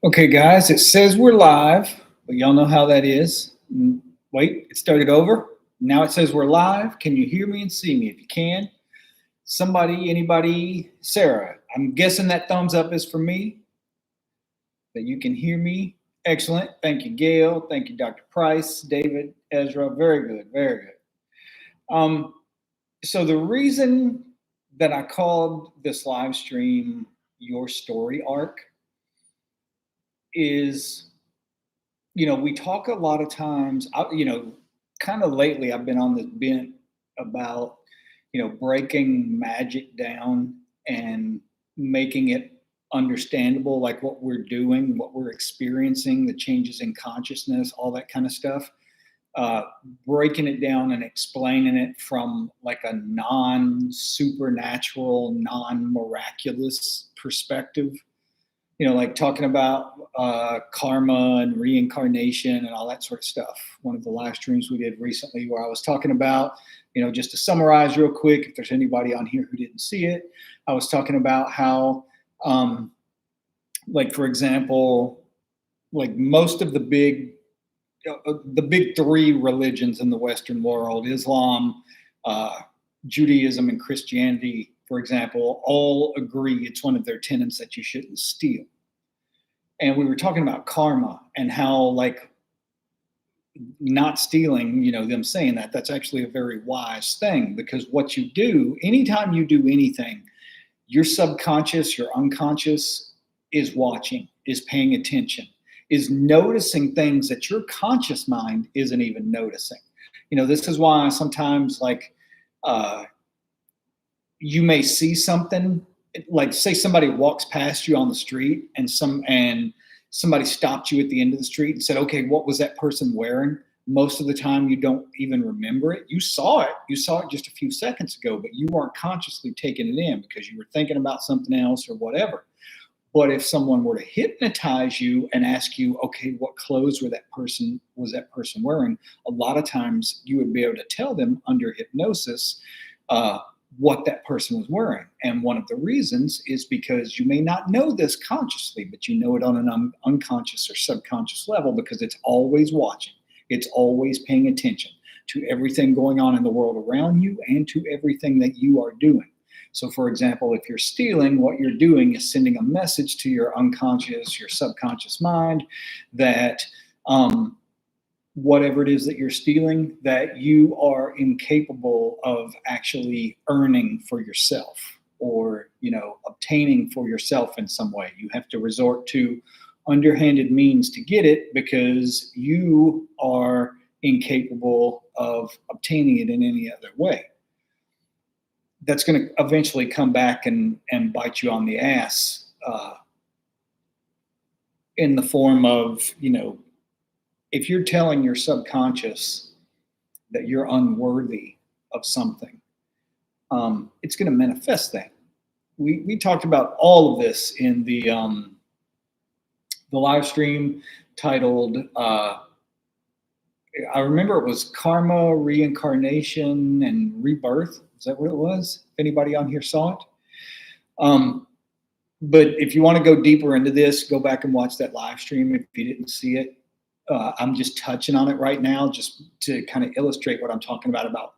Okay, guys, it says we're live, but y'all know how that is. Wait, it started over. Now it says we're live. Can you hear me and see me? If you can, somebody, anybody, Sarah, I'm guessing that thumbs up is for me, that you can hear me. Excellent. Thank you, Gail. Thank you, Dr. Price, David, Ezra. Very good, very good. So the reason that I called this live stream Your Story Arc is, we talk a lot of times, kind of lately I've been on this bent about, breaking magic down and making it understandable, like what we're doing, what we're experiencing, the changes in consciousness, all that kind of stuff. Uh, Breaking it down and explaining it from like a non-supernatural, non-miraculous perspective, like talking about karma and reincarnation and all that sort of stuff. One of the live streams we did recently where I was talking about, just to summarize real quick, if there's anybody on here who didn't see it, I was talking about how, like, for example, like most of the big three religions in the Western world, Islam, Judaism, and Christianity, for example, all agree it's one of their tenets that you shouldn't steal. And we were talking about karma and how, like, not stealing, them saying that that's actually a very wise thing, because what you do, anytime you do anything, your subconscious, your unconscious is watching, is paying attention, is noticing things that your conscious mind isn't even noticing. This is why sometimes, like, you may see something, like say somebody walks past you on the street and somebody stopped you at the end of the street and said, okay, what was that person wearing? Most of the time you don't even remember it. You saw it just a few seconds ago, but you weren't consciously taking it in because you were thinking about something else or whatever. But if someone were to hypnotize you and ask you, okay, what clothes was that person wearing? A lot of times you would be able to tell them under hypnosis what that person was wearing. And one of the reasons is because you may not know this consciously, but you know it on an unconscious or subconscious level, because it's always watching. It's always paying attention to everything going on in the world around you and to everything that you are doing. So, for example, if you're stealing, what you're doing is sending a message to your unconscious, your subconscious mind that whatever it is that you're stealing, that you are incapable of actually earning for yourself, or, obtaining for yourself in some way. You have to resort to underhanded means to get it because you are incapable of obtaining it in any other way. That's going to eventually come back and bite you on the ass, in the form of, if you're telling your subconscious that you're unworthy of something, it's going to manifest that. We talked about all of this in the live stream titled, I remember it was Karma, Reincarnation, and Rebirth. Is that what it was? If anybody on here saw it? But if you want to go deeper into this, go back and watch that live stream if you didn't see it. I'm just touching on it right now just to kind of illustrate what I'm talking about,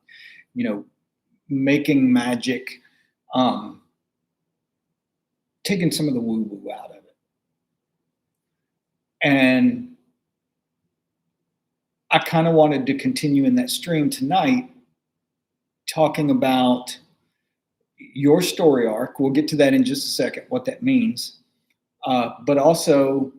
making magic, taking some of the woo-woo out of it. And I kind of wanted to continue in that stream tonight, talking about your story arc. We'll get to that in just a second, what that means. But also,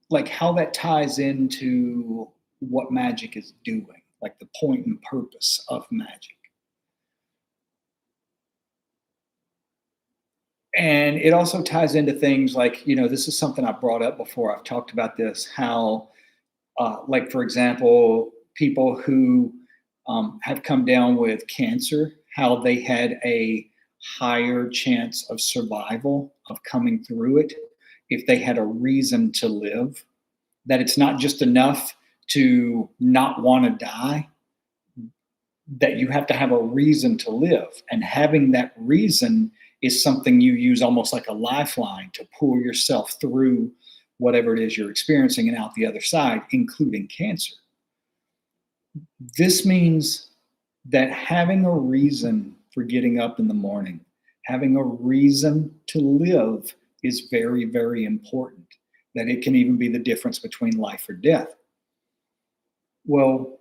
like, how that ties into what magic is doing, like the point and purpose of magic. And it also ties into things like, this is something I brought up before. I've talked about this, how, like, for example, people who have come down with cancer, how they had a higher chance of survival, of coming through it, if they had a reason to live. That it's not just enough to not want to die, that you have to have a reason to live. And having that reason is something you use almost like a lifeline to pull yourself through whatever it is you're experiencing and out the other side, including cancer. This means that having a reason for getting up in the morning, having a reason to live is very, very important, that it can even be the difference between life or death. Well,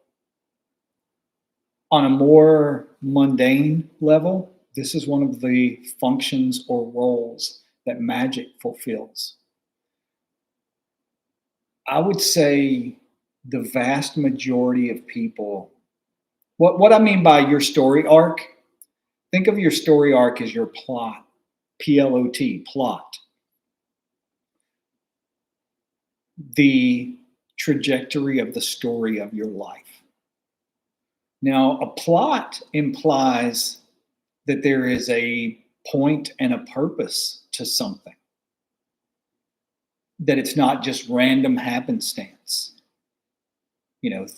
on a more mundane level, this is one of the functions or roles that magic fulfills. I would say the vast majority of people, what I mean by your story arc, think of your story arc as your plot, P-L-O-T, plot, the trajectory of the story of your life. Now, a plot implies that there is a point and a purpose to something, that it's not just random happenstance.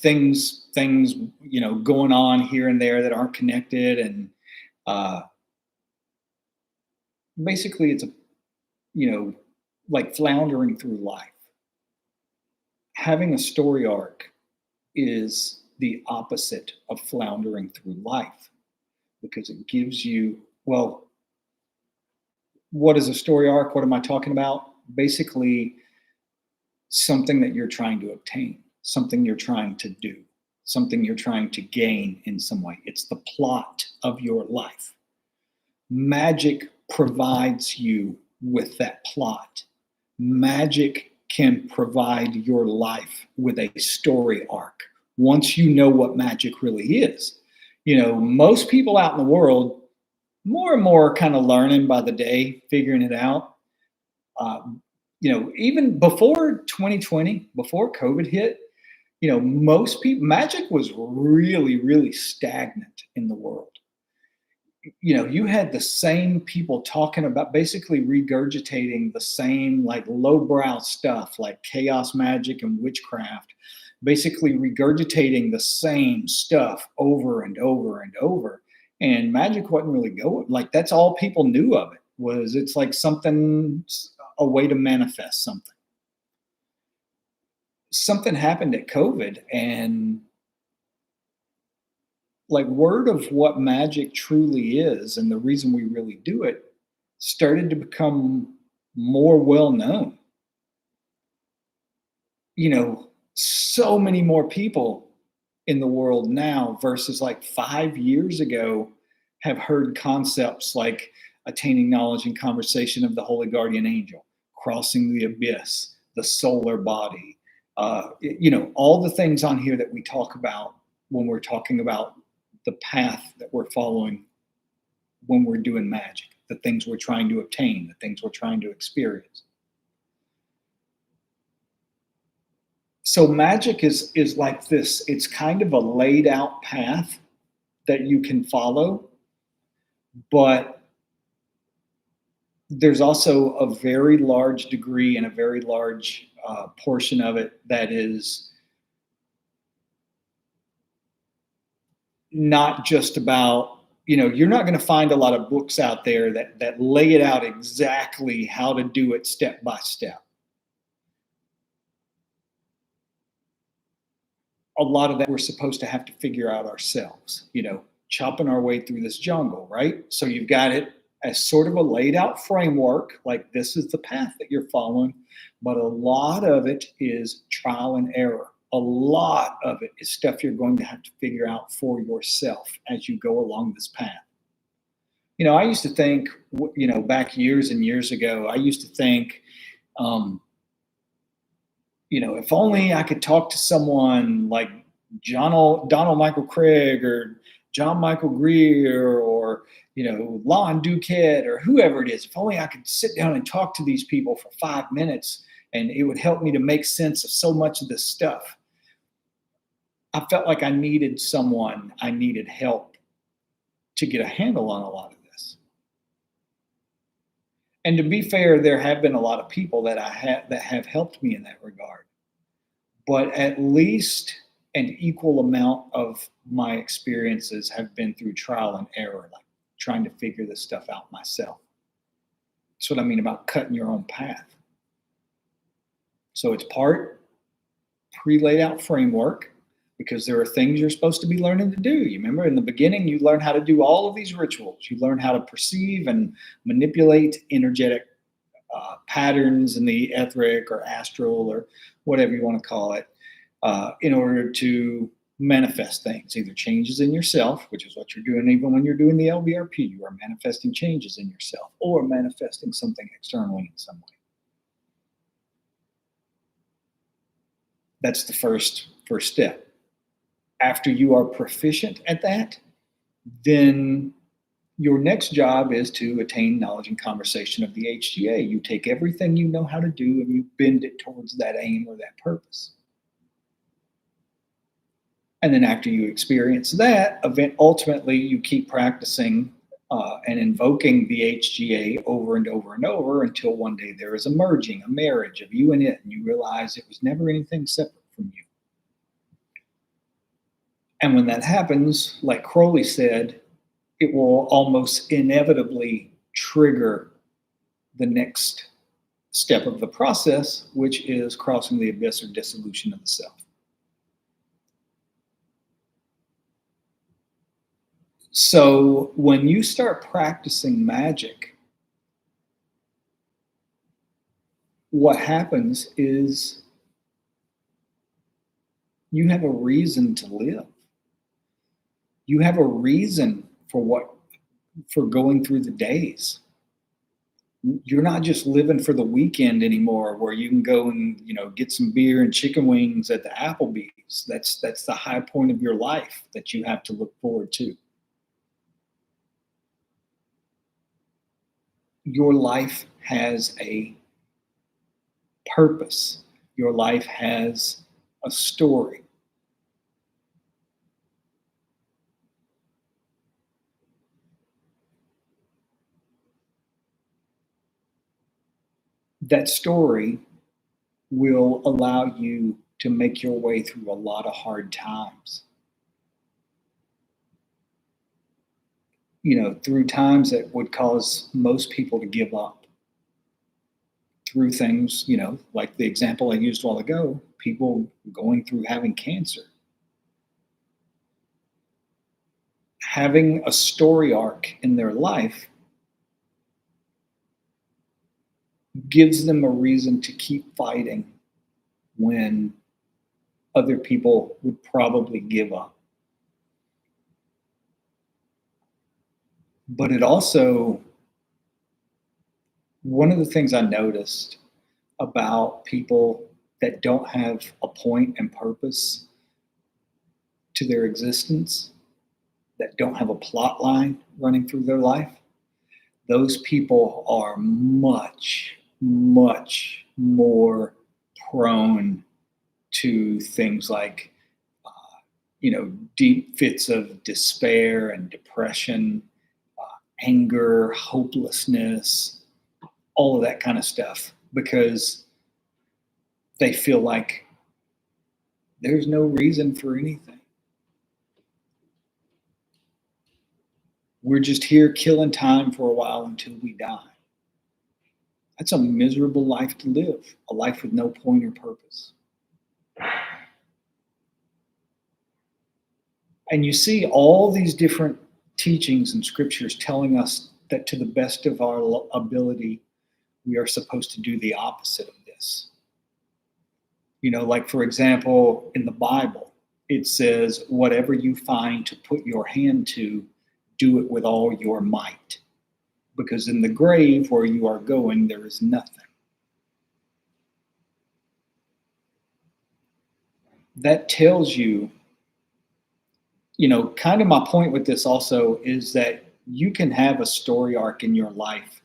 Things, going on here and there that aren't connected. And basically it's like floundering through life. Having a story arc is the opposite of floundering through life, because it gives you, well, what is a story arc? What am I talking about? Basically, something that you're trying to obtain, something you're trying to do, something you're trying to gain in some way. It's the plot of your life. Magic provides you with that plot. Magic can provide your life with a story arc once you know what magic really is. Most people out in the world, more and more kind of learning by the day, figuring it out. Even before 2020, before COVID hit, most people, magic was really, really stagnant in the world. You had the same people talking about, basically regurgitating the same like lowbrow stuff like chaos magic and witchcraft, basically regurgitating the same stuff over and over and over. And magic wasn't really going, like, that's all people knew of it was, it's like something, a way to manifest something. Something happened at COVID, and like word of what magic truly is and the reason we really do it started to become more well known. So many more people in the world now versus like 5 years ago have heard concepts like attaining knowledge and conversation of the holy guardian angel, crossing the abyss, the solar body, all the things on here that we talk about when we're talking about the path that we're following when we're doing magic, the things we're trying to obtain, the things we're trying to experience. So magic is like this. It's kind of a laid out path that you can follow, but there's also a very large degree and a very large portion of it that is not just about, you're not going to find a lot of books out there that lay it out exactly how to do it step by step. A lot of that we're supposed to have to figure out ourselves, chopping our way through this jungle, right? So you've got it as sort of a laid out framework, like this is the path that you're following, but a lot of it is trial and error. A lot of it is stuff you're going to have to figure out for yourself as you go along this path. I used to think, back years and years ago, I used to think, if only I could talk to someone like Donald Michael Craig or John Michael Greer or, Lon Duquette or whoever it is, if only I could sit down and talk to these people for 5 minutes and it would help me to make sense of so much of this stuff. I felt like I needed help to get a handle on a lot of this. And to be fair, there have been a lot of people that have helped me in that regard. But at least an equal amount of my experiences have been through trial and error, like trying to figure this stuff out myself. That's what I mean about cutting your own path. So it's part pre-laid out framework, because there are things you're supposed to be learning to do. You remember in the beginning, you learn how to do all of these rituals. You learn how to perceive and manipulate energetic patterns in the etheric or astral or whatever you want to call it, in order to manifest things, either changes in yourself, which is what you're doing even when you're doing the LVRP. You are manifesting changes in yourself or manifesting something externally in some way. That's the first step. After you are proficient at that, then your next job is to attain knowledge and conversation of the HGA. You take everything you know how to do and you bend it towards that aim or that purpose. And then after you experience that event, ultimately you keep practicing and invoking the HGA over and over and over until one day there is a merging, a marriage of you and it, and you realize it was never anything separate from you. And when that happens, like Crowley said, it will almost inevitably trigger the next step of the process, which is crossing the abyss or dissolution of the self. So when you start practicing magic, what happens is you have a reason to live. You have a reason for going through the days. You're not just living for the weekend anymore, where you can go and get some beer and chicken wings at the Applebee's. That's the high point of your life that you have to look forward to. Your life has a purpose. Your life has a story. That story will allow you to make your way through a lot of hard times. Through times that would cause most people to give up. Through things, like the example I used a while ago, people going through having cancer. Having a story arc in their life gives them a reason to keep fighting when other people would probably give up. But it also, one of the things I noticed about people that don't have a point and purpose to their existence, that don't have a plot line running through their life, those people are much, much more prone to things like, deep fits of despair and depression, anger, hopelessness, all of that kind of stuff, because they feel like there's no reason for anything. We're just here killing time for a while until we die. That's a miserable life to live, a life with no point or purpose. And you see all these different teachings and scriptures telling us that to the best of our ability, we are supposed to do the opposite of this. Like for example, in the Bible, it says, whatever you find to put your hand to, do it with all your might. Because in the grave where you are going, there is nothing. That tells you, kind of my point with this also is that you can have a story arc in your life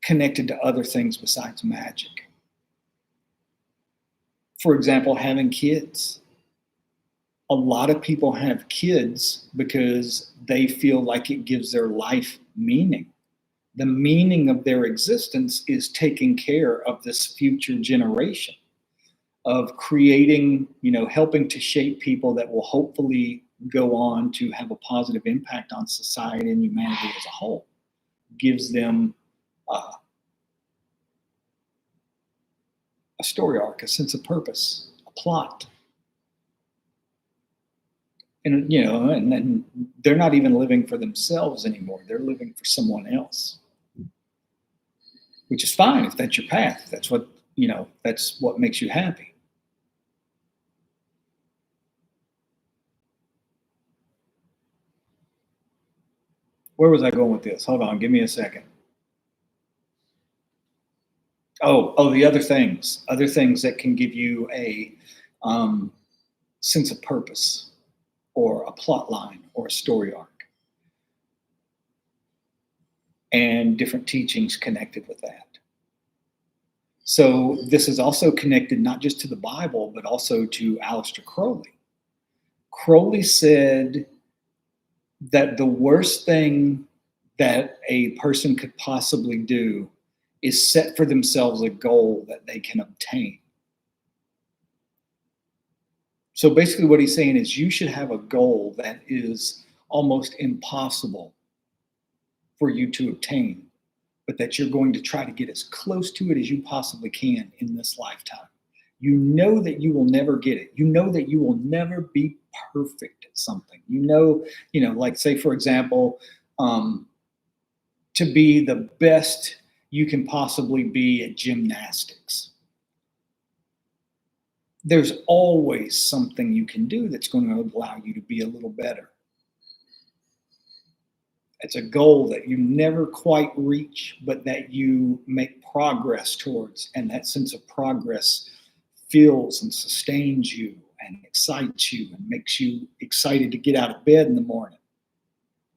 connected to other things besides magic. For example, having kids. A lot of people have kids because they feel like it gives their life meaning. The meaning of their existence is taking care of this future generation, of creating, helping to shape people that will hopefully go on to have a positive impact on society and humanity as a whole. Gives them uh, a story arc, a sense of purpose, a plot. And and then they're not even living for themselves anymore. They're living for someone else, which is fine if that's your path. That's what makes you happy. Where was I going with this? Hold on, give me a second. Oh, the other things that can give you a um, sense of purpose or a plot line or a story arc, and different teachings connected with that. So this is also connected not just to the Bible, but also to Aleister Crowley. Crowley said that the worst thing that a person could possibly do is set for themselves a goal that they can obtain. So basically, what he's saying is you should have a goal that is almost impossible for you to obtain, but that you're going to try to get as close to it as you possibly can in this lifetime. You know that you will never get it. You know that you will never be perfect at something. Like say, for example, to be the best you can possibly be at gymnastics. There's always something you can do that's going to allow you to be a little better. It's a goal that you never quite reach, but that you make progress towards. And that sense of progress fuels and sustains you and excites you and makes you excited to get out of bed in the morning.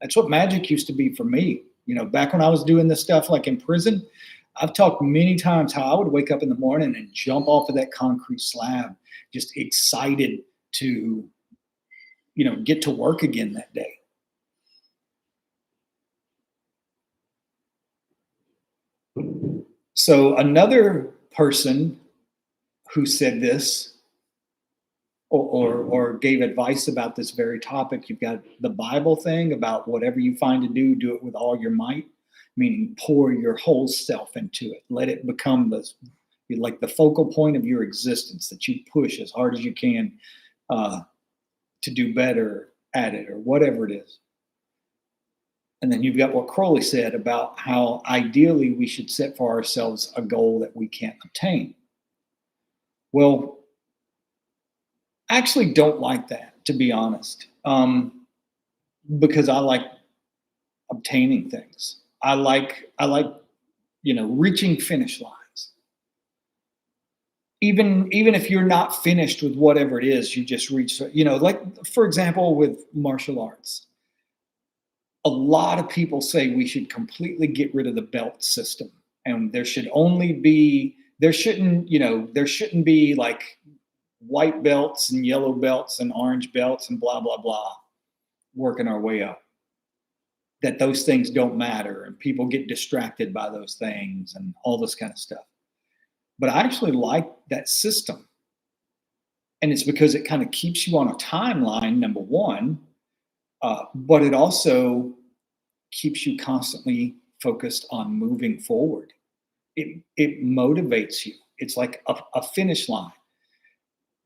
That's what magic used to be for me. Back when I was doing this stuff like in prison, I've talked many times how I would wake up in the morning and jump off of that concrete slab, just excited to, get to work again that day. So another person who said this or gave advice about this very topic, you've got the Bible thing about whatever you find to do it with all your might, meaning pour your whole self into it. Let it become the focal point of your existence, that you push as hard as you can to do better at it or whatever it is. And then you've got what Crowley said about how ideally we should set for ourselves a goal that we can't obtain. Well, I actually don't like that, to be honest, because I like obtaining things. I like reaching finish lines. Even if you're not finished with whatever it is, you just reach. Like for example, with martial arts. A lot of people say we should completely get rid of the belt system, and there shouldn't be like white belts and yellow belts and orange belts and blah, blah, blah, working our way up. That those things don't matter and people get distracted by those things and all this kind of stuff. But I actually like that system. And it's because it kind of keeps you on a timeline, number one, but it also keeps you constantly focused on moving forward. It motivates you. It's like a finish line,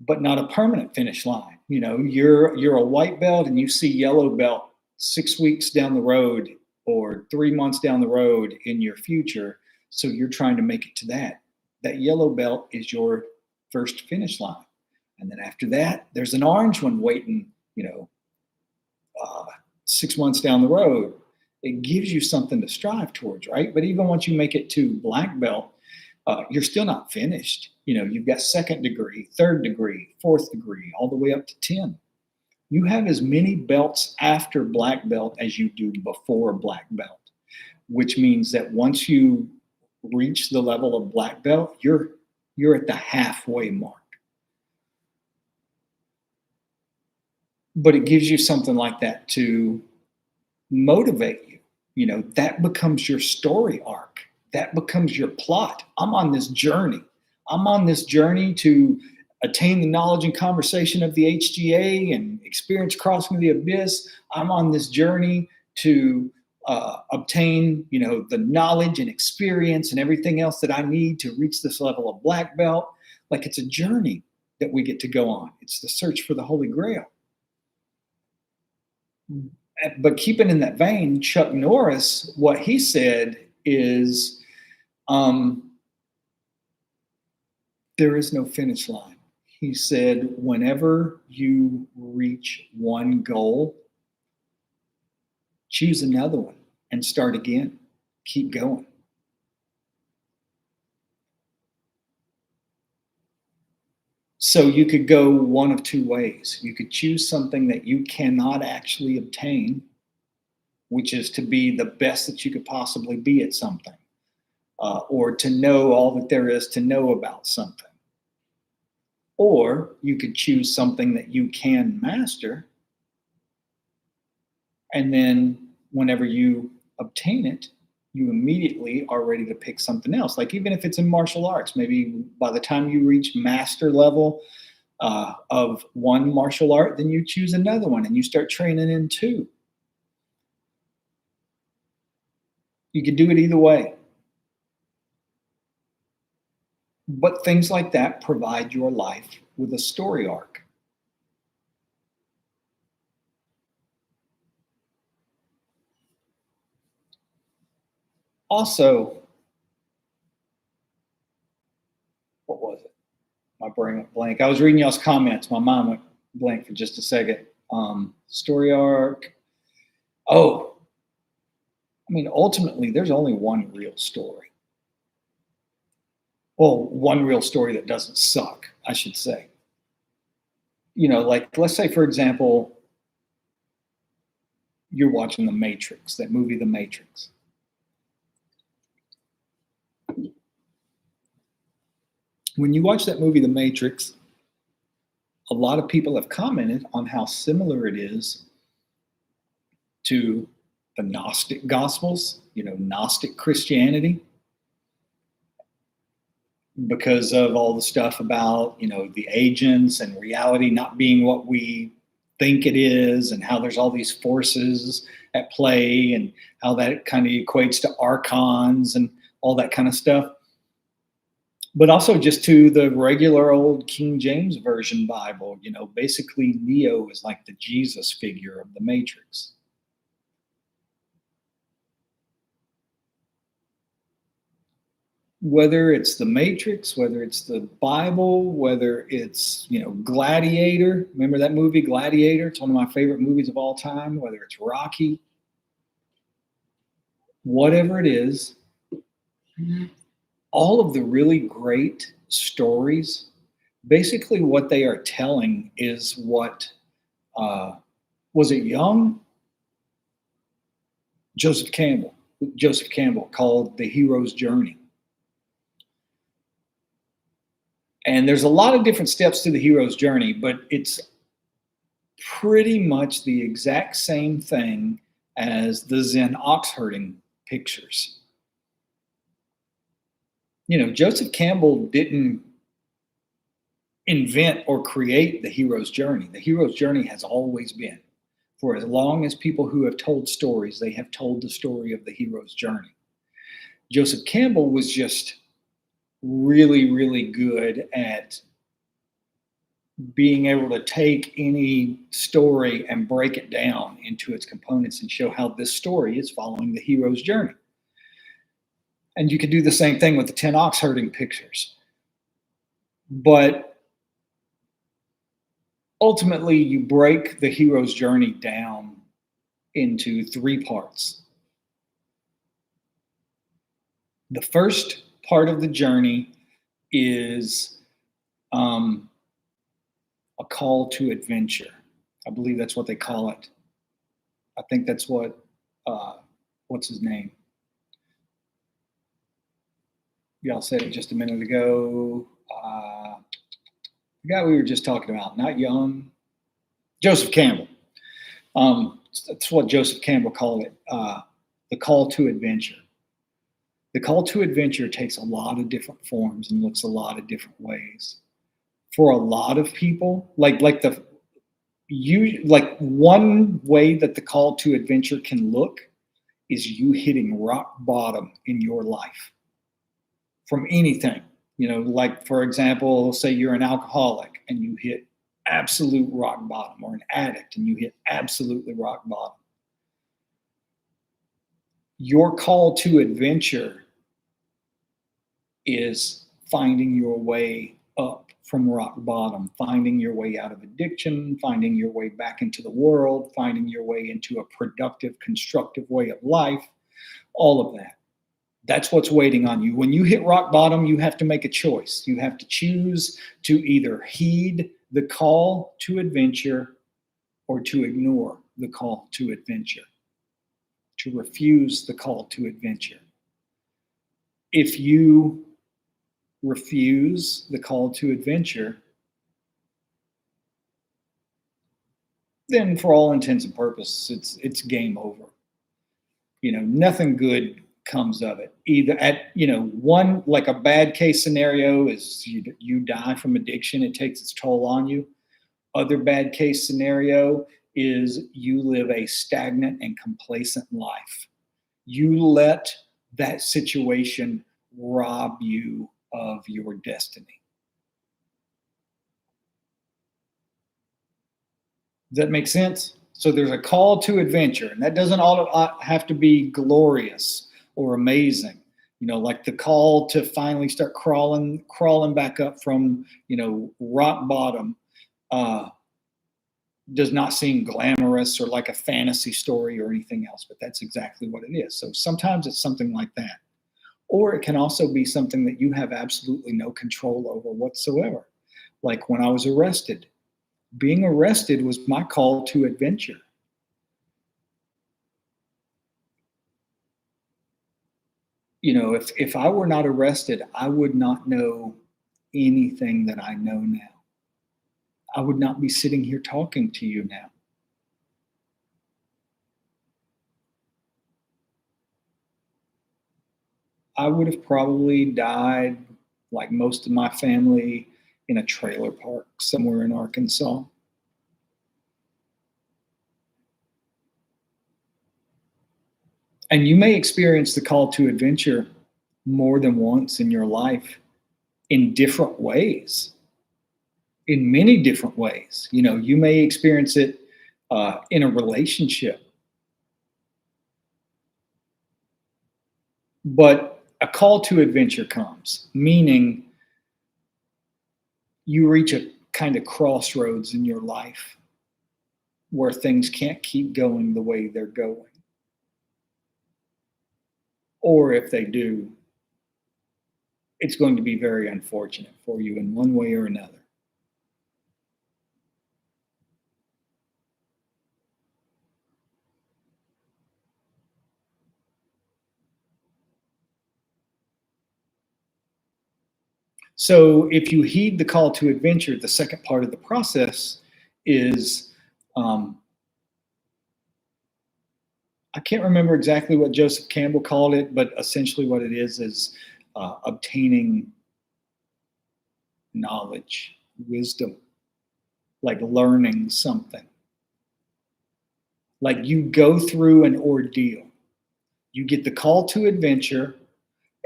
but not a permanent finish line. You're a white belt and you see yellow belt 6 weeks down the road or 3 months down the road in your future. So you're trying to make it to that. That yellow belt is your first finish line. And then after that, there's an orange one waiting, 6 months down the road. It gives you something to strive towards, right? But even once you make it to black belt, you're still not finished. You've got second degree, third degree, fourth degree, all the way up to 10. You have as many belts after black belt as you do before black belt, which means that once you reach the level of black belt, you're at the halfway mark. But it gives you something like that to motivate you. That becomes your story arc. That becomes your plot. I'm on this journey. I'm on this journey to attain the knowledge and conversation of the HGA and experience crossing the abyss. I'm on this journey to obtain, the knowledge and experience and everything else that I need to reach this level of black belt. Like, it's a journey that we get to go on. It's the search for the Holy Grail. But keeping in that vein, Chuck Norris, what he said is, there is no finish line. He said, whenever you reach one goal, choose another one and start again. Keep going. So you could go one of two ways. You could choose something that you cannot actually obtain, which is to be the best that you could possibly be at something, or to know all that there is to know about something. Or you could choose something that you can master, and then whenever you obtain it, you immediately are ready to pick something else. Like, even if it's in martial arts, maybe by the time you reach master level of one martial art, then you choose another one and you start training in two. You could do it either way. But things like that provide your life with a story arc. Also, what was it? My brain went blank. I was reading y'all's comments. My mind went blank for just a second. Story arc. Oh, I mean, ultimately, there's only one real story. Well, one real story that doesn't suck, I should say. Like, let's say, for example, you're watching The Matrix, that movie, The Matrix. When you watch that movie, The Matrix, a lot of people have commented on how similar it is to the Gnostic Gospels, Gnostic Christianity, because of all the stuff about, the agents and reality not being what we think it is, and how there's all these forces at play, and how that kind of equates to archons and all that kind of stuff. But also just to the regular old King James Version Bible, basically Neo is like the Jesus figure of the Matrix. Whether it's the Matrix, whether it's the Bible, whether it's, Gladiator. Remember that movie, Gladiator? It's one of my favorite movies of all time. Whether it's Rocky, whatever it is, all of the really great stories, basically what they are telling is what, was it Young? Joseph Campbell called the hero's journey. And there's a lot of different steps to the hero's journey, but it's pretty much the exact same thing as the Zen ox herding pictures. Joseph Campbell didn't invent or create the hero's journey. The hero's journey has always been. For as long as people who have told stories, they have told the story of the hero's journey. Joseph Campbell was just really, really good at being able to take any story and break it down into its components and show how this story is following the hero's journey. And you could do the same thing with the 10 ox herding pictures. But ultimately, you break the hero's journey down into three parts. The first part of the journey is a call to adventure. I believe that's what they call it. I think that's what, what's his name? Y'all said it just a minute ago. The guy we were just talking about, not Young, Joseph Campbell. That's what Joseph Campbell called it, the call to adventure. The call to adventure takes a lot of different forms and looks a lot of different ways. For a lot of people, like one way that the call to adventure can look is you hitting rock bottom in your life from anything. Like for example, say you're an alcoholic and you hit absolute rock bottom, or an addict and you hit absolutely rock bottom. Your call to adventure is finding your way up from rock bottom, finding your way out of addiction, finding your way back into the world, finding your way into a productive, constructive way of life, all of that. That's what's waiting on you. When you hit rock bottom, you have to make a choice. You have to choose to either heed the call to adventure or to ignore the call to adventure, to refuse the call to adventure. If you refuse the call to adventure, then for all intents and purposes, it's game over. Nothing good comes of it. Either one, like a bad case scenario is you die from addiction, it takes its toll on you. Other bad case scenario is you live a stagnant and complacent life. You let that situation rob you of your destiny. Does that make sense? So there's a call to adventure, and that doesn't all have to be glorious or amazing. Like the call to finally start crawling back up from, rock bottom, does not seem glamorous or like a fantasy story or anything else, but that's exactly what it is. So sometimes it's something like that. Or it can also be something that you have absolutely no control over whatsoever. Like when I was arrested, being arrested was my call to adventure. If I were not arrested, I would not know anything that I know now. I would not be sitting here talking to you now. I would have probably died, like most of my family, in a trailer park somewhere in Arkansas. And you may experience the call to adventure more than once in your life in different ways, in many different ways. You may experience it in a relationship, but a call to adventure comes, meaning you reach a kind of crossroads in your life where things can't keep going the way they're going. Or if they do, it's going to be very unfortunate for you in one way or another. So if you heed the call to adventure, the second part of the process is, I can't remember exactly what Joseph Campbell called it, but essentially what it is obtaining knowledge, wisdom, like learning something. Like you go through an ordeal. You get the call to adventure,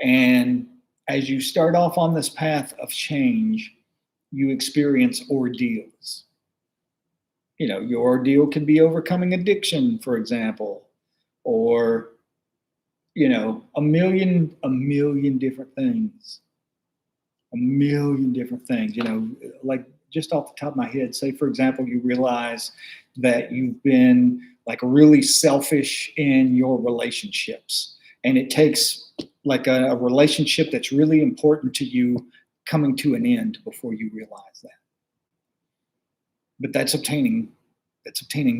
and as you start off on this path of change, you experience ordeals. Your ordeal could be overcoming addiction, for example, or a million different things. A million different things. Like just off the top of my head, say for example, you realize that you've been like really selfish in your relationships, and it takes like a relationship that's really important to you coming to an end before you realize that. But that's obtaining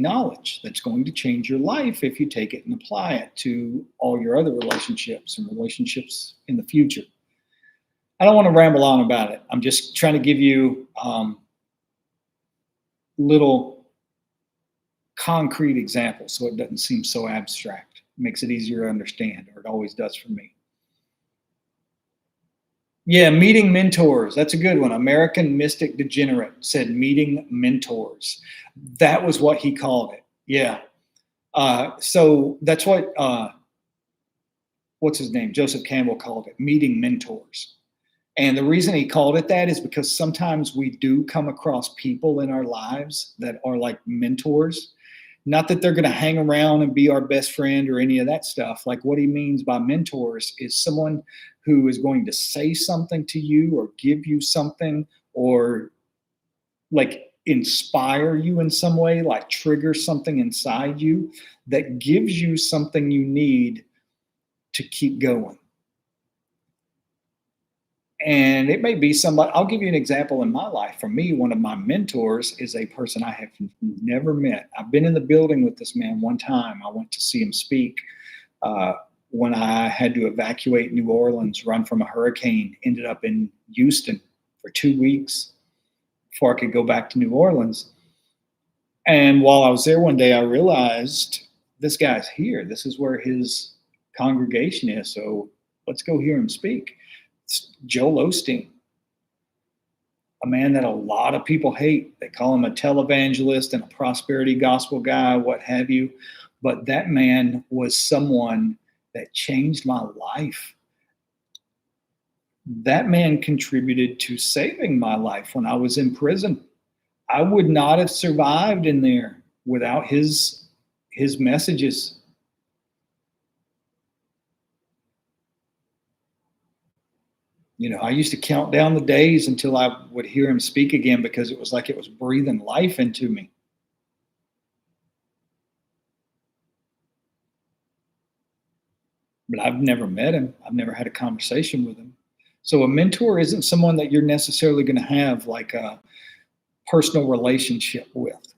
knowledge that's going to change your life if you take it and apply it to all your other relationships and relationships in the future. I don't want to ramble on about it. I'm just trying to give you little concrete examples so it doesn't seem so abstract. It makes it easier to understand, or it always does for me. Yeah, meeting mentors. That's a good one. American Mystic Degenerate said meeting mentors. That was what he called it. Yeah. So that's what what's his name? Joseph Campbell called it meeting mentors. And the reason he called it that is because sometimes we do come across people in our lives that are like mentors. Not that they're going to hang around and be our best friend or any of that stuff. Like what he means by mentors is someone who is going to say something to you or give you something or like inspire you in some way, like trigger something inside you that gives you something you need to keep going. And it may be somebody, I'll give you an example in my life. For me, one of my mentors is a person I have never met. I've been in the building with this man one time. I went to see him speak uh, when I had to evacuate New Orleans, run from a hurricane, ended up in Houston for 2 weeks before I could go back to New Orleans. And while I was there one day, I realized this guy's here. This is where his congregation is. So let's go hear him speak. It's Joel Osteen, a man that a lot of people hate. They call him a televangelist and a prosperity gospel guy, what have you. But that man was someone that changed my life. That man contributed to saving my life when I was in prison. I would not have survived in there without his messages. You know, I used to count down the days until I would hear him speak again because it was like it was breathing life into me. But I've never met him. I've never had a conversation with him. So a mentor isn't someone that you're necessarily going to have like a personal relationship with.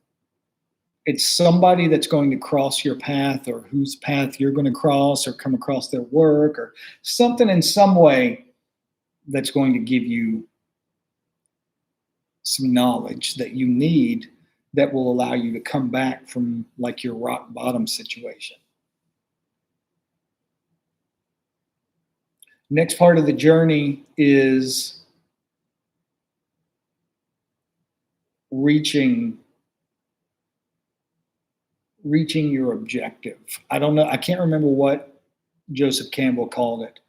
It's somebody that's going to cross your path or whose path you're going to cross or come across their work or something in some way that's going to give you some knowledge that you need that will allow you to come back from like your rock bottom situation. Next part of the journey is reaching your objective. I don't know. I can't remember what Joseph Campbell called it.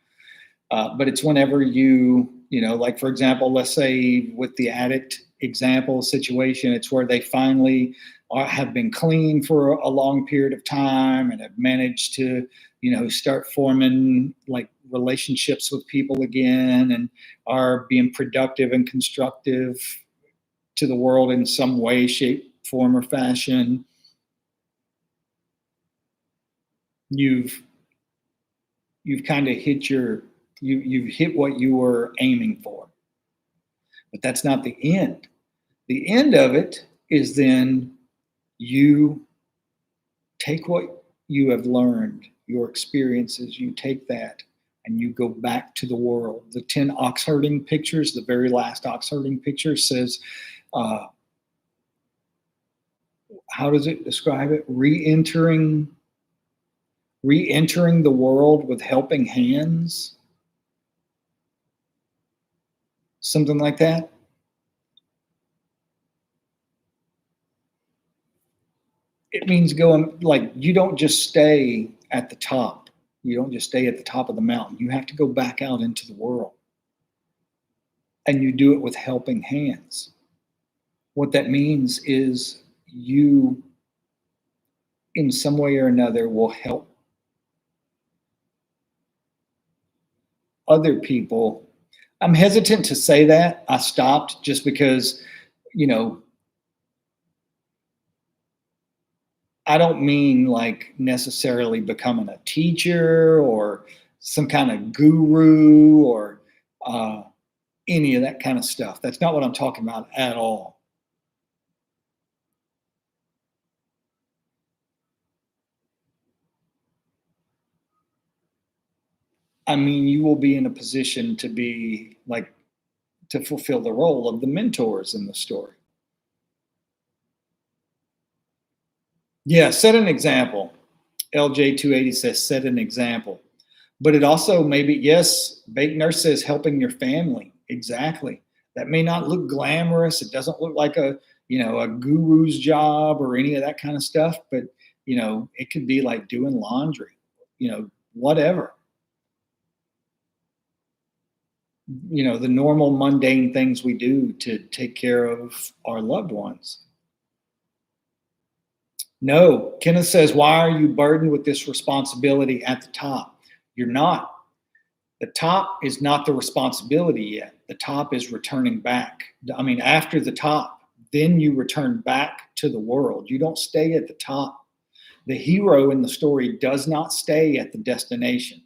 But it's whenever like, for example, let's say with the addict example situation, it's where they finally have been clean for a long period of time and have managed to, start forming like relationships with people again and are being productive and constructive to the world in some way, shape, form, or fashion. You've kind of hit you've hit what you were aiming for. But that's not the end. The end of it is then you take what you have learned, your experiences, you take that and you go back to the world. The 10 ox herding pictures, the very last ox herding picture says, how does it describe it? Re-entering the world with helping hands. Something like that. It means going, like, you don't just stay at the top. You don't just stay at the top of the mountain. You have to go back out into the world. And you do it with helping hands. What that means is you, in some way or another, will help other people. I'm hesitant to say that. I stopped just because, I don't mean like necessarily becoming a teacher or some kind of guru or any of that kind of stuff. That's not what I'm talking about at all. I mean, you will be in a position to be like, to fulfill the role of the mentors in the story. Yeah, set an example. LJ280 says, set an example. But it also maybe, yes, Bake Nurse says helping your family. Exactly. That may not look glamorous. It doesn't look like a guru's job or any of that kind of stuff. But, it could be like doing laundry, whatever. the normal mundane things we do to take care of our loved ones. No, Kenneth says, why are you burdened with this responsibility at the top? You're not. The top is not the responsibility yet. The top is returning back. I mean, after the top, then you return back to the world. You don't stay at the top. The hero in the story does not stay at the destination.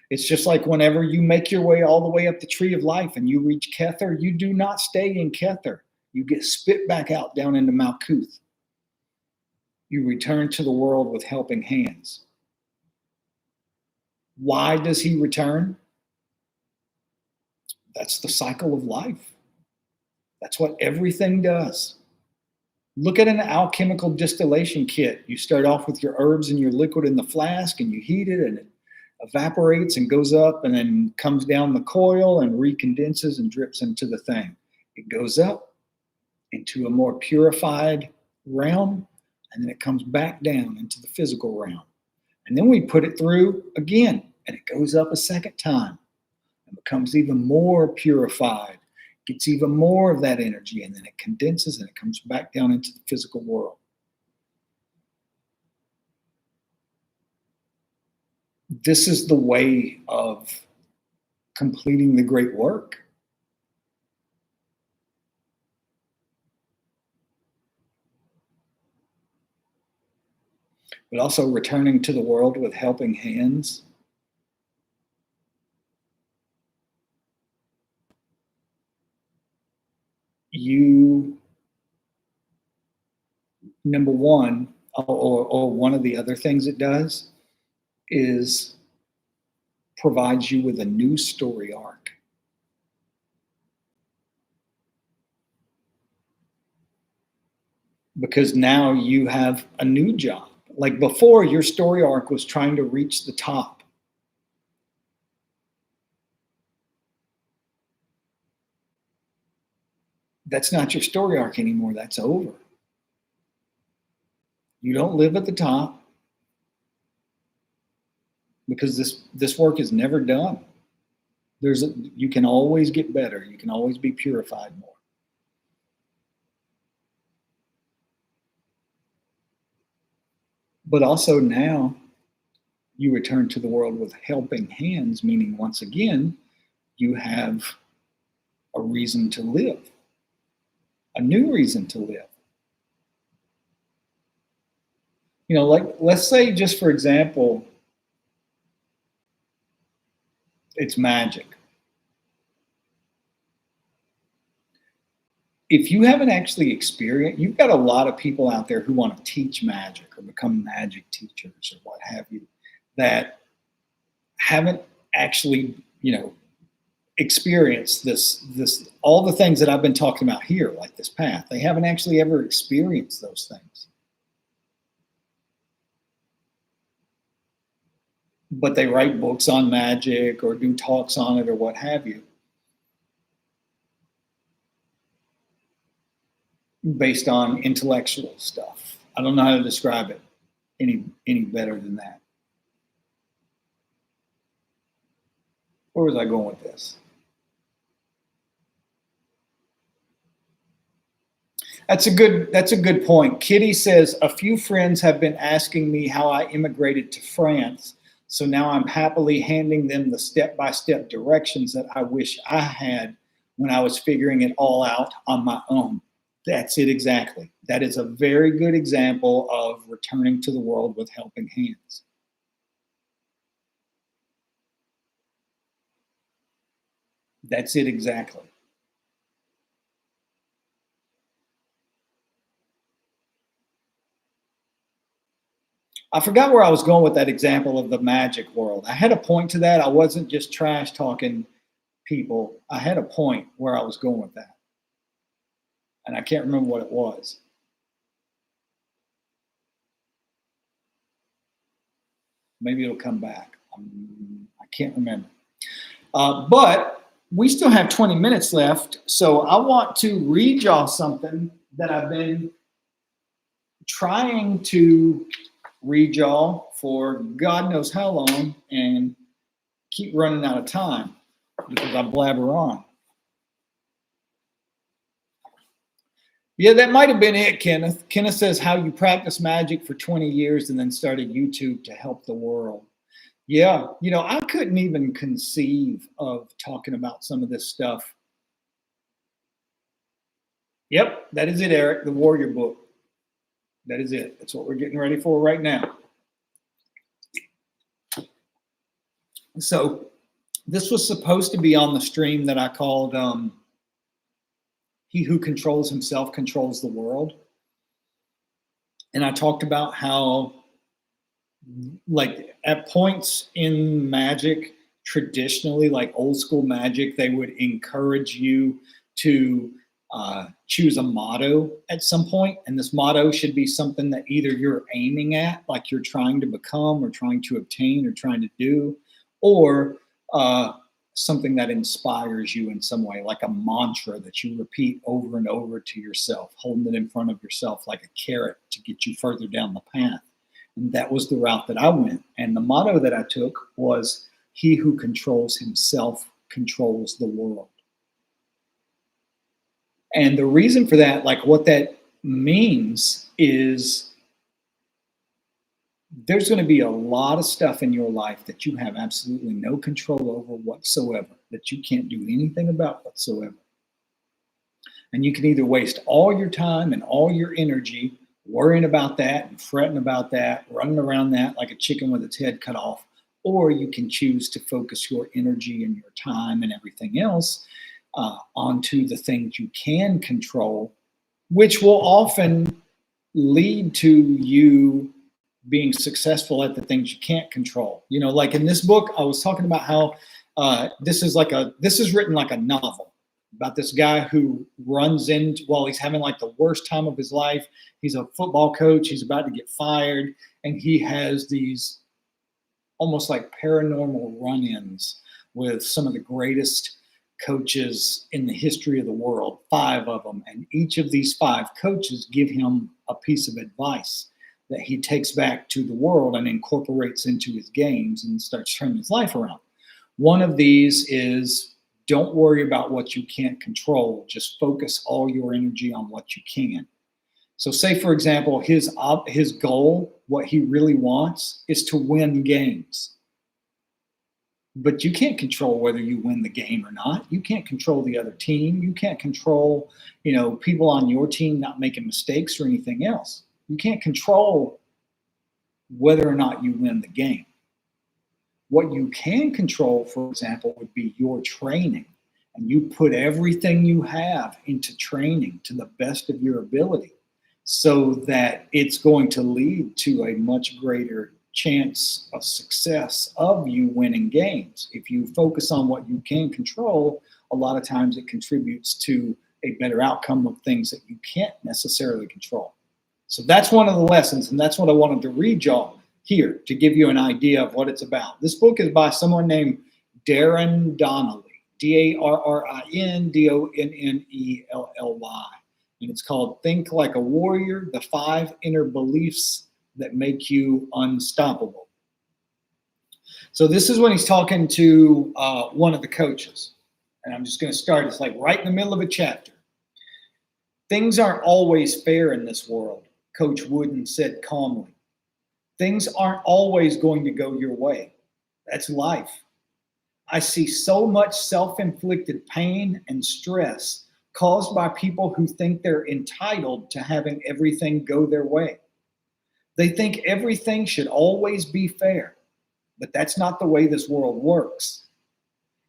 It's just like whenever you make your way all the way up the tree of life and you reach Kether, you do not stay in Kether. You get spit back out down into Malkuth. You return to the world with helping hands. Why does he return? That's the cycle of life. That's what everything does. Look at an alchemical distillation kit. You start off with your herbs and your liquid in the flask, and you heat it, and it evaporates and goes up and then comes down the coil and recondenses and drips into the thing. It goes up into a more purified realm, and then it comes back down into the physical realm. And then we put it through again, and it goes up a second time and becomes even more purified, gets even more of that energy, and then it condenses and it comes back down into the physical world. This is the way of completing the great work. But also returning to the world with helping hands. You, number one, or one of the other things it does is provides you with a new story arc. Because now you have a new job. Like before, your story arc was trying to reach the top. That's not your story arc anymore. That's over. You don't live at the top because this work is never done. You can always get better. You can always be purified more. But also now you return to the world with helping hands, meaning once again, you have a reason to live, a new reason to live. Like let's say just for example, it's magic. If you haven't actually experienced, you've got a lot of people out there who want to teach magic or become magic teachers or what have you, that haven't actually, experienced this all the things that I've been talking about here, like this path. They haven't actually ever experienced those things. But they write books on magic or do talks on it or what have you, based on intellectual stuff. I don't know how to describe it any better than that. Where was I going with this? That's a good point. Kitty says, a few friends have been asking me how I immigrated to France. So now I'm happily handing them the step-by-step directions that I wish I had when I was figuring it all out on my own. That's it exactly. That is a very good example of returning to the world with helping hands. That's it exactly. I forgot where I was going with that example of the magic world. I had a point to that. I wasn't just trash talking people. I had a point where I was going with that. And I can't remember what it was. Maybe it'll come back. I can't remember. But we still have 20 minutes left. So I want to read y'all something that I've been trying to read y'all for God knows how long and keep running out of time. because I blabber on. Yeah, that might have been it, Kenneth. Kenneth says how you practiced magic for 20 years and then started YouTube to help the world. Yeah, I couldn't even conceive of talking about some of this stuff. Yep, that is it, Eric, the Warrior Book. That is it. That's what we're getting ready for right now. So this was supposed to be on the stream that I called He Who Controls Himself Controls the World. And I talked about how, like, at points in magic, traditionally, like old school magic, they would encourage you to choose a motto at some point. And this motto should be something that either you're aiming at, like you're trying to become or trying to obtain or trying to do, or something that inspires you in some way, like a mantra that you repeat over and over to yourself, holding it in front of yourself like a carrot to get you further down the path. And that was the route that I went. And the motto that I took was, he who controls himself controls the world. And the reason for that, like what that means is there's going to be a lot of stuff in your life that you have absolutely no control over whatsoever, that you can't do anything about whatsoever. And you can either waste all your time and all your energy worrying about that and fretting about that, running around that like a chicken with its head cut off, or you can choose to focus your energy and your time and everything else onto the things you can control, which will often lead to you being successful at the things you can't control. Like in this book, I was talking about how this is written like a novel about this guy who runs into, while he's having like the worst time of his life. He's a football coach. He's about to get fired. And he has these almost like paranormal run-ins with some of the greatest coaches in the history of the world, 5 of them. And each of these 5 coaches give him a piece of advice that he takes back to the world and incorporates into his games and starts turning his life around. One of these is, don't worry about what you can't control. Just focus all your energy on what you can. So say, for example, his goal, what he really wants, is to win games. But you can't control whether you win the game or not. You can't control the other team. You can't control, people on your team not making mistakes or anything else. You can't control whether or not you win the game. What you can control, for example, would be your training. And you put everything you have into training to the best of your ability so that it's going to lead to a much greater chance of success of you winning games. If you focus on what you can control, a lot of times it contributes to a better outcome of things that you can't necessarily control. So that's one of the lessons, and that's what I wanted to read y'all here to give you an idea of what it's about. This book is by someone named Darren Donnelly, DarrinDonnelly, and it's called Think Like a Warrior, The 5 Inner Beliefs That Make You Unstoppable. So this is when he's talking to one of the coaches. And I'm just going to start. It's like right in the middle of a chapter. Things aren't always fair in this world, Coach Wooden said calmly. Things aren't always going to go your way. That's life. I see so much self-inflicted pain and stress caused by people who think they're entitled to having everything go their way. They think everything should always be fair, but that's not the way this world works.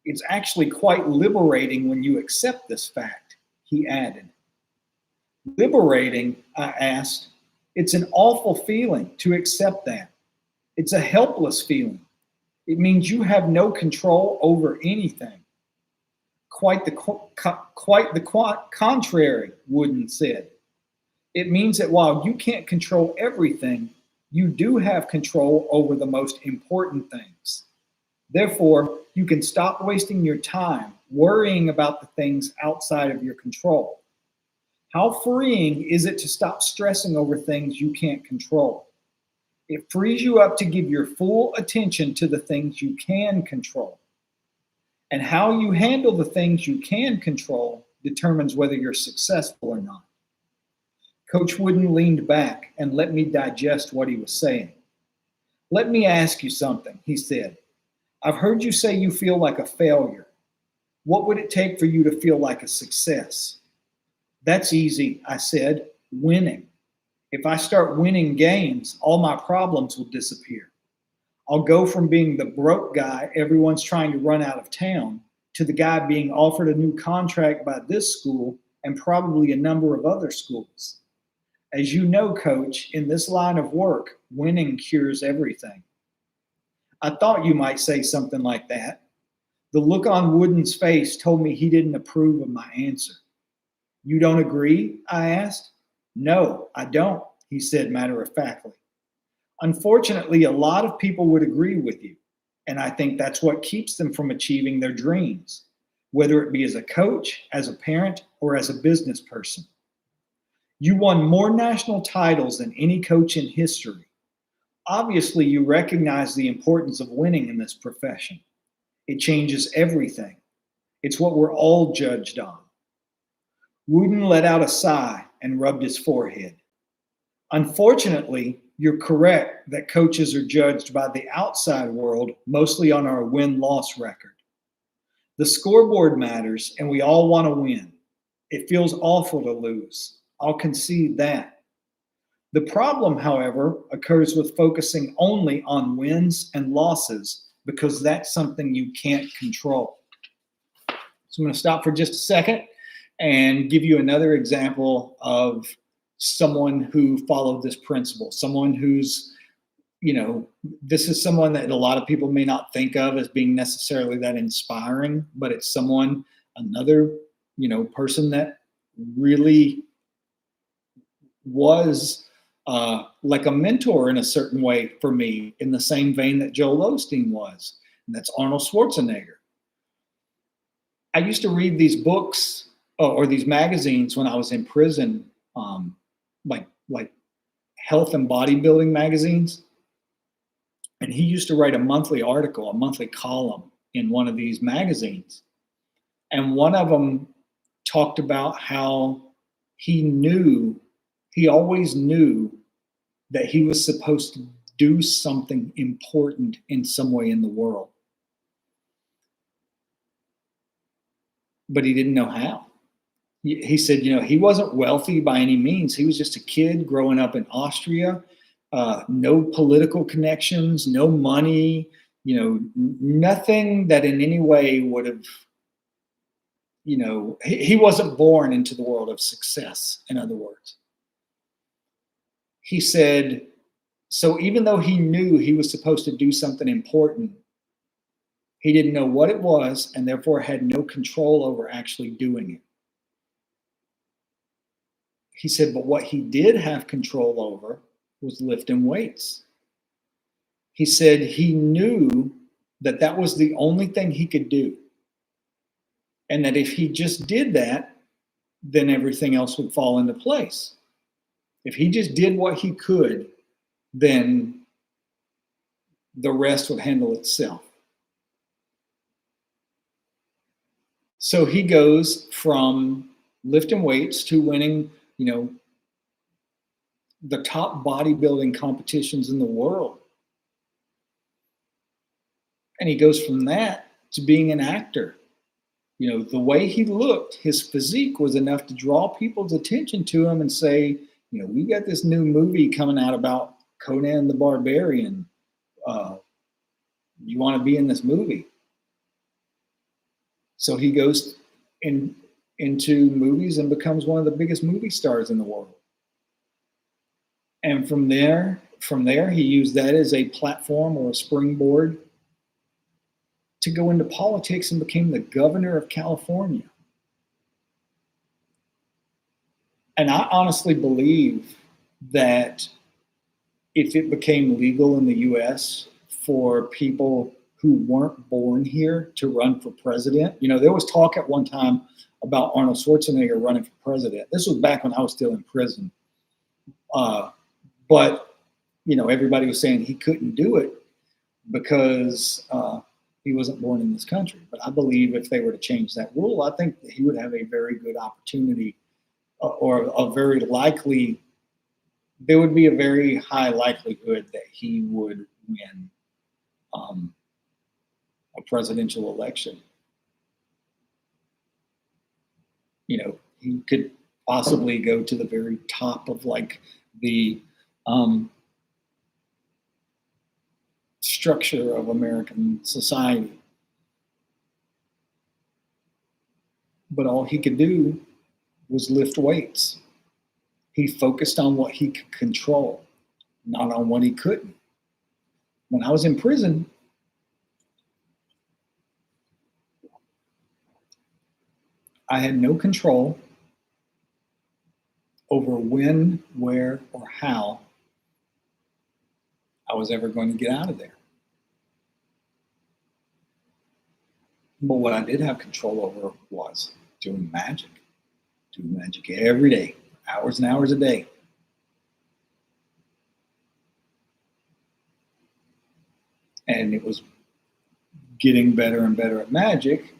It's actually quite liberating when you accept this fact, he added. Liberating, I asked. It's an awful feeling to accept that. It's a helpless feeling. It means you have no control over anything. Quite the contrary, Wooden said. It means that while you can't control everything, you do have control over the most important things. Therefore, you can stop wasting your time worrying about the things outside of your control. How freeing is it to stop stressing over things you can't control? It frees you up to give your full attention to the things you can control. And how you handle the things you can control determines whether you're successful or not. Coach Wooden leaned back and let me digest what he was saying. Let me ask you something, he said. I've heard you say you feel like a failure. What would it take for you to feel like a success? That's easy, I said. Winning. If I start winning games, all my problems will disappear. I'll go from being the broke guy everyone's trying to run out of town to the guy being offered a new contract by this school and probably a number of other schools. As you know, coach, in this line of work, winning cures everything. I thought you might say something like that. The look on Wooden's face told me he didn't approve of my answer. You don't agree? I asked. No, I don't, he said matter-of-factly. Unfortunately, a lot of people would agree with you, and I think that's what keeps them from achieving their dreams, whether it be as a coach, as a parent, or as a business person. You won more national titles than any coach in history. Obviously, you recognize the importance of winning in this profession. It changes everything. It's what we're all judged on. Wooden let out a sigh and rubbed his forehead. Unfortunately, you're correct that coaches are judged by the outside world, mostly on our win-loss record. The scoreboard matters, and we all want to win. It feels awful to lose. I'll concede that. The problem, however, occurs with focusing only on wins and losses because that's something you can't control. So I'm going to stop for just a second and give you another example of someone who followed this principle, someone who's, this is someone that a lot of people may not think of as being necessarily that inspiring, but it's another person that really was like a mentor in a certain way for me, in the same vein that Joel Osteen was, and that's Arnold Schwarzenegger. I used to read these books or these magazines when I was in prison, like health and bodybuilding magazines. And he used to write a monthly article, a monthly column in one of these magazines. And one of them talked about how he always knew that he was supposed to do something important in some way in the world. But he didn't know how. He said, he wasn't wealthy by any means. He was just a kid growing up in Austria, no political connections, no money, nothing that in any way would have, he wasn't born into the world of success, in other words. He said, so even though he knew he was supposed to do something important, he didn't know what it was and therefore had no control over actually doing it. He said, but what he did have control over was lifting weights. He said he knew that that was the only thing he could do. And that if he just did that, then everything else would fall into place. If he just did what he could, then the rest would handle itself. So he goes from lifting weights to winning, the top bodybuilding competitions in the world. And he goes from that to being an actor. The way he looked, his physique was enough to draw people's attention to him and say, we got this new movie coming out about Conan the Barbarian. You want to be in this movie? So he goes into movies and becomes one of the biggest movie stars in the world. And from there, he used that as a platform or a springboard to go into politics and became the governor of California. And I honestly believe that if it became legal in the US for people who weren't born here to run for president, there was talk at one time about Arnold Schwarzenegger running for president. This was back when I was still in prison. But everybody was saying he couldn't do it because He wasn't born in this country. But I believe if they were to change that rule, I think that he would have a very good opportunity, or a very likely, there would be a very high likelihood that he would win a presidential election. He could possibly go to the very top of like the structure of American society. But all he could do was lift weights. He focused on what he could control, not on what he couldn't. When I was in prison, I had no control over when, where, or how I was ever going to get out of there. But what I did have control over was doing magic every day, hours and hours a day. And it was getting better and better at magic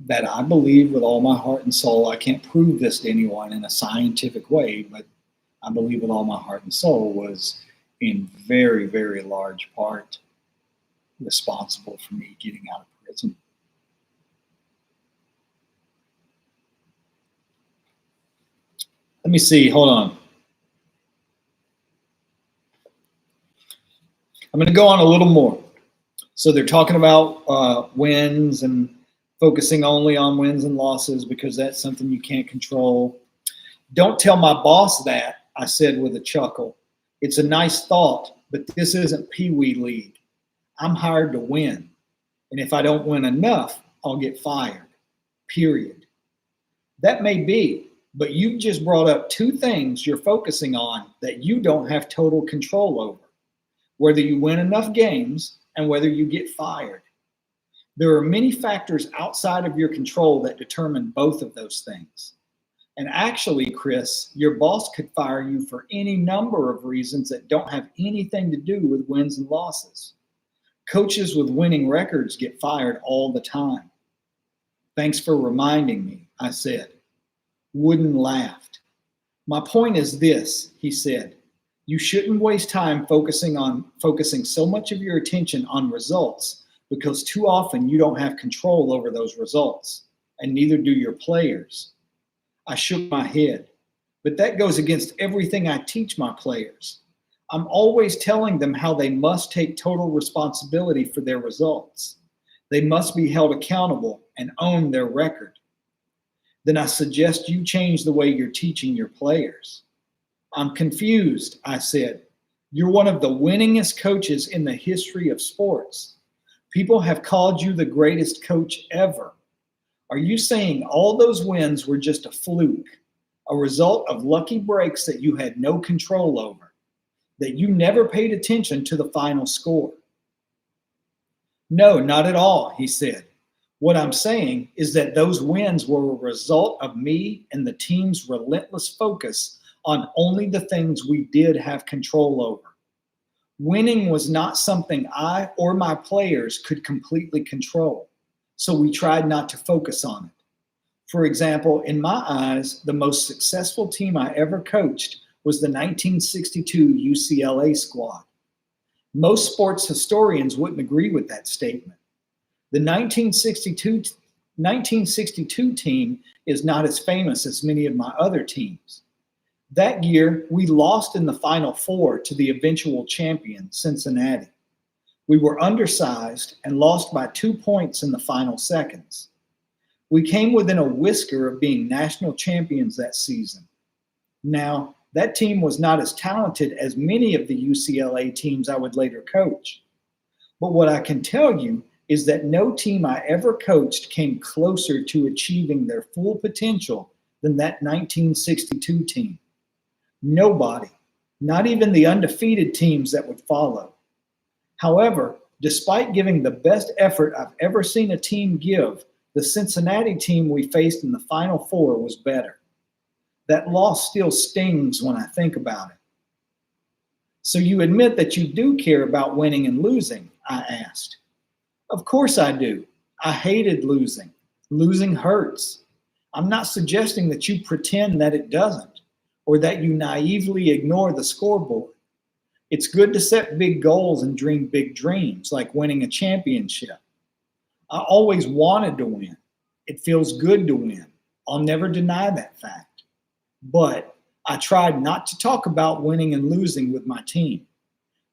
that I believe with all my heart and soul. I can't prove this to anyone in a scientific way, but I believe with all my heart and soul was in very, very large part responsible for me getting out of prison. Let me see, hold on. I'm going to go on a little more. So they're talking about wins and focusing only on wins and losses because that's something you can't control. Don't tell my boss that, I said with a chuckle. It's a nice thought, but this isn't Pee Wee League. I'm hired to win. And if I don't win enough, I'll get fired. Period. That may be, but you've just brought up two things you're focusing on that you don't have total control over. Whether you win enough games and whether you get fired. There are many factors outside of your control that determine both of those things. And actually, Chris, your boss could fire you for any number of reasons that don't have anything to do with wins and losses. Coaches with winning records get fired all the time. Thanks for reminding me, I said. Wooden laughed. My point is this, he said. You shouldn't waste time focusing so much of your attention on results because too often you don't have control over those results, and neither do your players. I shook my head, but that goes against everything I teach my players. I'm always telling them how they must take total responsibility for their results. They must be held accountable and own their record. Then I suggest you change the way you're teaching your players. I'm confused, I said. You're one of the winningest coaches in the history of sports. People have called you the greatest coach ever. Are you saying all those wins were just a fluke, a result of lucky breaks that you had no control over, that you never paid attention to the final score? No, not at all, he said. What I'm saying is that those wins were a result of me and the team's relentless focus on only the things we did have control over. Winning was not something I or my players could completely control, so we tried not to focus on it. For example, in my eyes, the most successful team I ever coached was the 1962 UCLA squad. Most sports historians wouldn't agree with that statement. The 1962 team is not as famous as many of my other teams. That year, we lost in the Final Four to the eventual champion, Cincinnati. We were undersized and lost by 2 points in the final seconds. We came within a whisker of being national champions that season. Now, that team was not as talented as many of the UCLA teams I would later coach. But what I can tell you is that no team I ever coached came closer to achieving their full potential than that 1962 team. Nobody, not even the undefeated teams that would follow. However, despite giving the best effort I've ever seen a team give, the Cincinnati team we faced in the Final Four was better. That loss still stings when I think about it. So you admit that you do care about winning and losing, I asked. Of course I do. I hated losing. Losing hurts. I'm not suggesting that you pretend that it doesn't or that you naively ignore the scoreboard. It's good to set big goals and dream big dreams, like winning a championship. I always wanted to win. It feels good to win. I'll never deny that fact. But I tried not to talk about winning and losing with my team.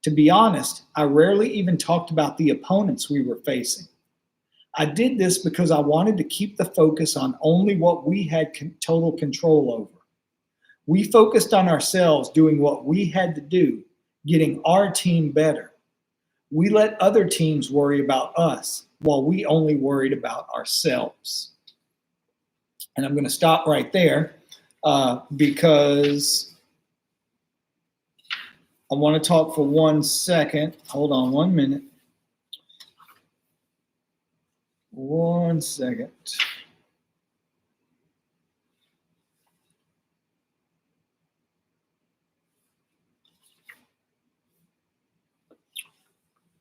To be honest, I rarely even talked about the opponents we were facing. I did this because I wanted to keep the focus on only what we had total control over. We focused on ourselves doing what we had to do, getting our team better. We let other teams worry about us while we only worried about ourselves. And I'm going to stop right there because I want to talk for 1 second. Hold on 1 minute. 1 second.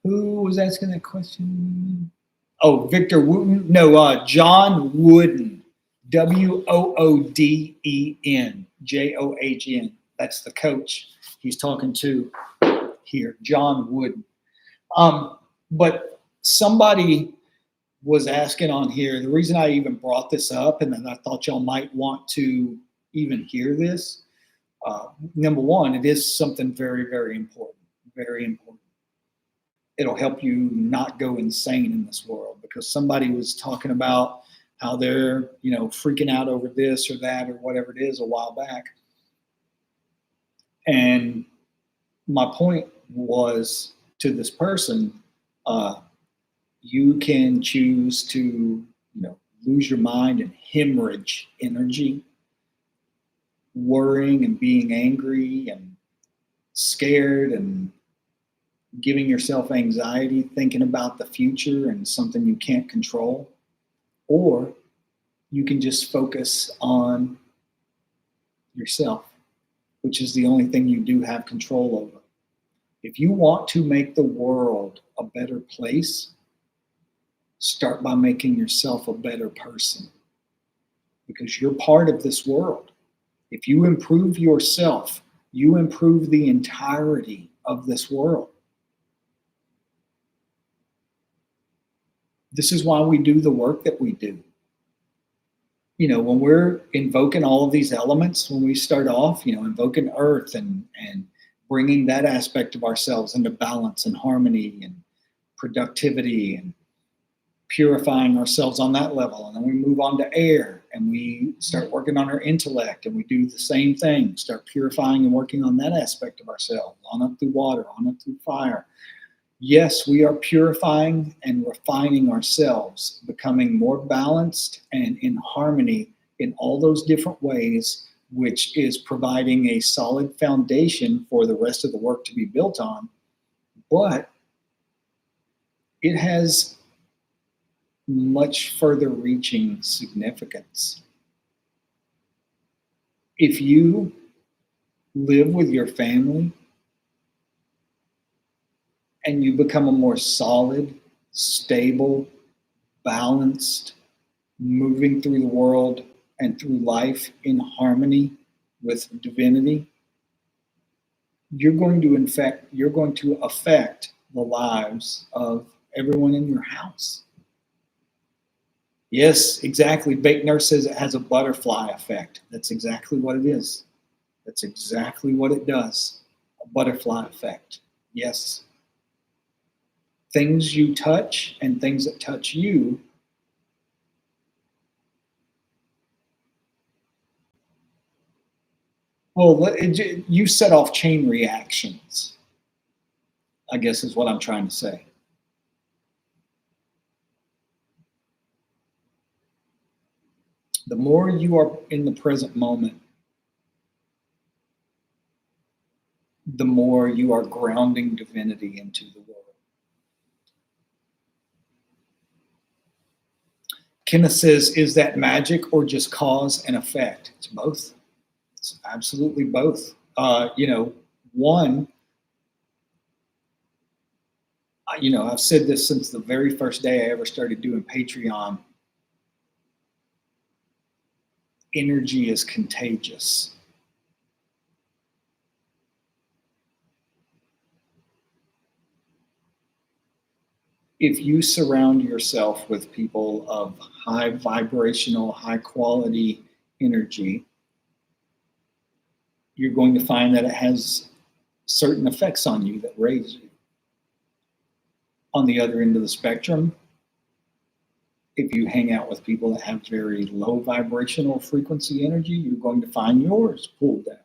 Who was asking that question? Oh, Victor Wooten. No, John Wooden. Wooden. John. That's the coach he's talking to here, John Wooden. But somebody was asking on here, the reason I even brought this up, and then I thought y'all might want to even hear this. Number one, it is something very, very important. Very important. It'll help you not go insane in this world, because somebody was talking about how they're, freaking out over this or that or whatever it is a while back. And my point was to this person, you can choose to, lose your mind and hemorrhage energy, worrying and being angry and scared and giving yourself anxiety, thinking about the future and something you can't control. Or you can just focus on yourself, which is the only thing you do have control over. If you want to make the world a better place, start by making yourself a better person, because you're part of this world. If you improve yourself, you improve the entirety of this world. This is why we do the work that we do. When we're invoking all of these elements, when we start off, invoking earth and bringing that aspect of ourselves into balance and harmony and productivity and purifying ourselves on that level. And then we move on to air and we start working on our intellect, and we do the same thing, start purifying and working on that aspect of ourselves, on up through water, on up through fire. Yes, we are purifying and refining ourselves, becoming more balanced and in harmony in all those different ways, which is providing a solid foundation for the rest of the work to be built on. But it has much further reaching significance. If you live with your family and you become a more solid, stable, balanced, moving through the world and through life in harmony with divinity, you're going to affect the lives of everyone in your house. Yes, exactly. Bait Nurse says it has a butterfly effect. That's exactly what it is. That's exactly what it does. A butterfly effect. Yes. Things you touch and things that touch you you set off chain reactions, I guess is what I'm trying to say. The more you are in the present moment, the more you are grounding divinity into the world. Kenneth says, is that magic or just cause and effect? It's both. It's absolutely both. One, I've said this since the very first day I ever started doing Patreon. Energy is contagious. If you surround yourself with people of high vibrational, high quality energy, you're going to find that it has certain effects on you that raise you. On the other end of the spectrum, if you hang out with people that have very low vibrational frequency energy, you're going to find yours pulled down.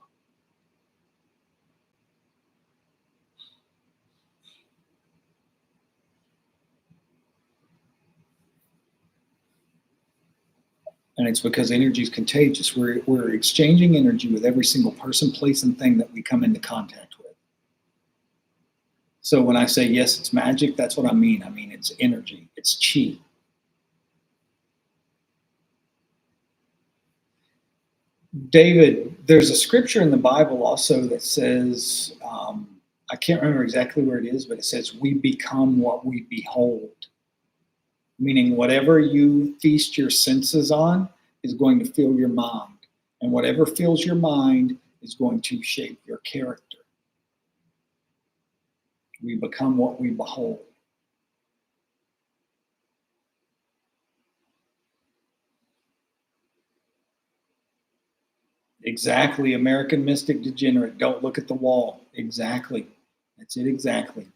And it's because energy is contagious. We're exchanging energy with every single person, place, and thing that we come into contact with. So when I say, yes, it's magic, that's what I mean. I mean, it's energy, it's chi. David, there's a scripture in the Bible also that says, I can't remember exactly where it is, but it says, we become what we behold. Meaning whatever you feast your senses on is going to fill your mind. And whatever fills your mind is going to shape your character. We become what we behold. Exactly, American mystic degenerate. Don't look at the wall. Exactly. That's it exactly.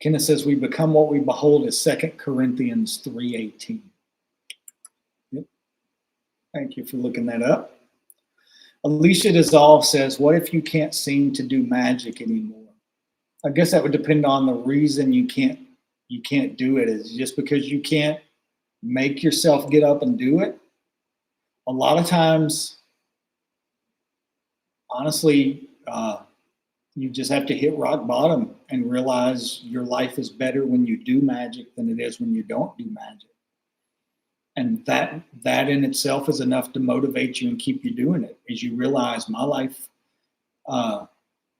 Kenneth says we become what we behold is 2 Corinthians 3:18. Yep. Thank you for looking that up. Alicia Dissolve says, what if you can't seem to do magic anymore? I guess that would depend on the reason you can't do it. Is just because you can't make yourself get up and do it? A lot of times, honestly, you just have to hit rock bottom and realize your life is better when you do magic than it is when you don't do magic. And that in itself is enough to motivate you and keep you doing it, as you realize my life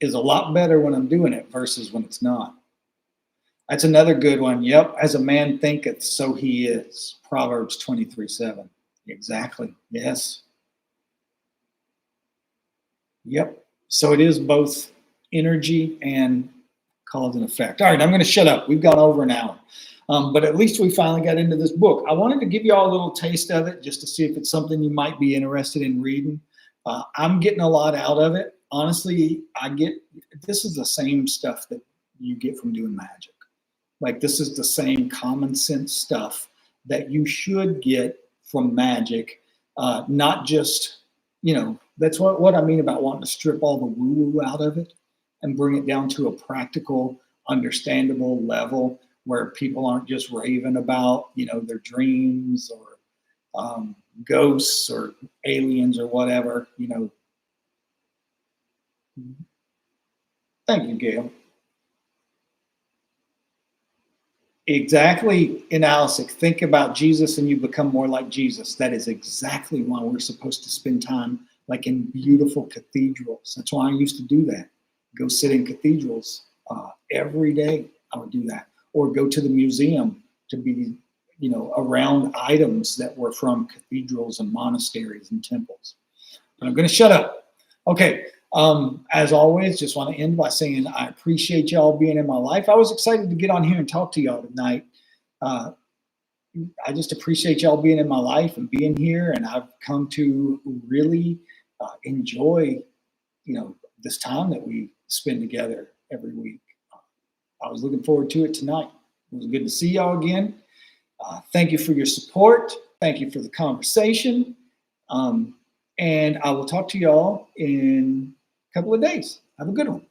is a lot better when I'm doing it versus when it's not. That's another good one. Yep, as a man thinketh, so he is. Proverbs 23:7. Exactly. Yes. Yep. So it is both energy and cause and effect. All right, I'm going to shut up. We've gone over an hour. But at least we finally got into this book. I wanted to give you all a little taste of it just to see if it's something you might be interested in reading. I'm getting a lot out of it. Honestly, this is the same stuff that you get from doing magic. Like, this is the same common sense stuff that you should get from magic, not just, that's what I mean about wanting to strip all the woo-woo out of it and bring it down to a practical, understandable level where people aren't just raving about, their dreams or ghosts or aliens or whatever, Thank you, Gail. Exactly, analysis. Think about Jesus and you become more like Jesus. That is exactly why we're supposed to spend time like in beautiful cathedrals. That's why I used to do that. Go sit in cathedrals every day. I would do that, or go to the museum to be, around items that were from cathedrals and monasteries and temples. But I'm going to shut up. Okay. As always, just want to end by saying I appreciate y'all being in my life. I was excited to get on here and talk to y'all tonight. I just appreciate y'all being in my life and being here, and I've come to really enjoy, this time that we spend together every week. I was looking forward to it tonight. It was good to see y'all again. Thank you for your support. Thank you for the conversation. And I will talk to y'all in a couple of days. Have a good one.